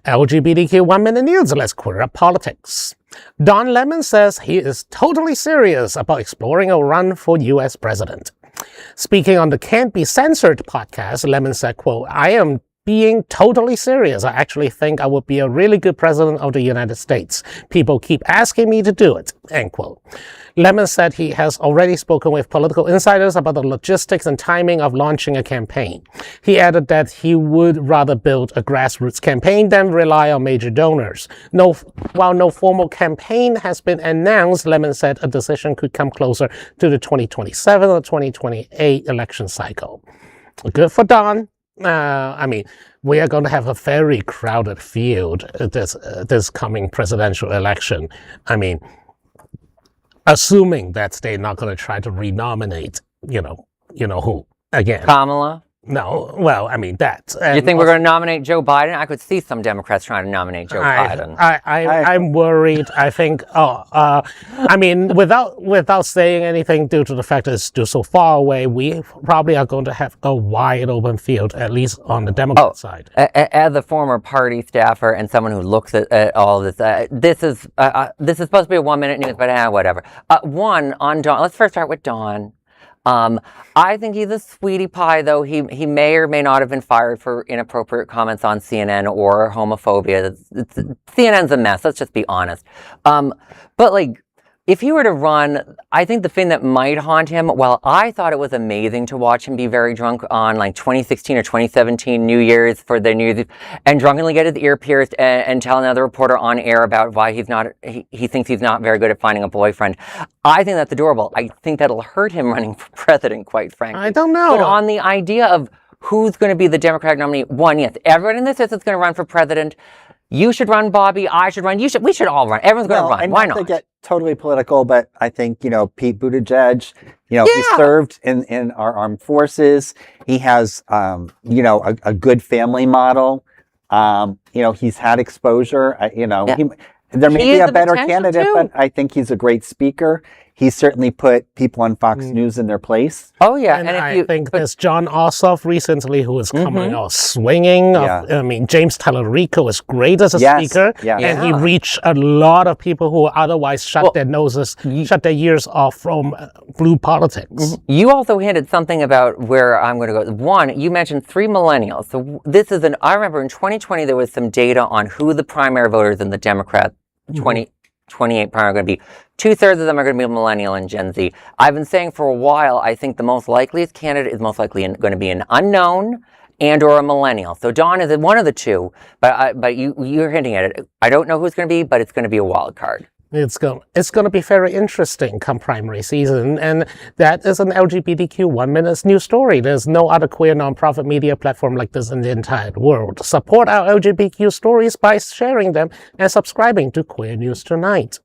LGBTQ 1 Minute News, let's queer up politics. Don Lemon says he is totally serious about exploring a run for U.S. president. Speaking on the Can't Be Censored podcast, Lemon said, quote, "I am being totally serious. I actually think I would be a really good president of the United States. People keep asking me to do it," end quote. Lemon said he has already spoken with political insiders about the logistics and timing of launching a campaign. He added that he would rather build a grassroots campaign than rely on major donors. While no formal campaign has been announced, Lemon said a decision could come closer to the 2027 or 2028 election cycle. Good for Don. We are going to have a very crowded field this coming presidential election. Assuming that they're not going to try to renominate, you know who again? Kamala? No, well, that. You think we're going to nominate Joe Biden? I could see some Democrats trying to nominate Joe Biden. I'm worried. I think. Without saying anything, due to the fact that it's still so far away, we probably are going to have a wide open field, at least on the Democrat side. As a former party staffer and someone who looks at all this, this is supposed to be a 1 minute news, but whatever. One on Dawn. Let's first start with Dawn. I think he's a sweetie pie, though. He may or may not have been fired for inappropriate comments on CNN or homophobia. CNN's a mess. Let's just be honest. But if he were to run, I think the thing that might haunt him, while I thought it was amazing to watch him be very drunk on 2016 or 2017 New Year's for the New Year's and drunkenly get his ear pierced and tell another reporter on air about why he thinks he's not very good at finding a boyfriend. I think that's adorable. I think that'll hurt him running for president, quite frankly. I don't know. But on the idea of who's going to be the Democratic nominee, one, yes, everyone in this is going to run for president. You should run, Bobby. I should run. We should all run. Everyone's going to run. Why not? To get totally political, but I think, Pete Buttigieg, he served in our armed forces. He has, a good family model. He's had exposure. There may be a better candidate, but I think he's a great speaker. He certainly put people on Fox News in their place. Oh, yeah. And I think there's John Ossoff recently who is coming out swinging. James Tallarico is great as a speaker. Yes. And he reached a lot of people who otherwise shut their ears off from blue politics. You also hinted something about where I'm going to go. One, you mentioned 3 millennials. So I remember in 2020 there was some data on who the primary voters in the Democrat 2028 primary are going to be. 2/3 of them are going to be millennial and Gen Z. I've been saying for a while, I think the most likeliest candidate is most likely going to be an unknown and or a millennial. So Dawn is one of the two, but you're hinting at it. I don't know who's going to be, but it's going to be a wild card. It's going to be very interesting come primary season, and that is an LGBTQ 1 minute news story. There's no other queer nonprofit media platform like this in the entire world. Support our LGBTQ stories by sharing them and subscribing to Queer News Tonight.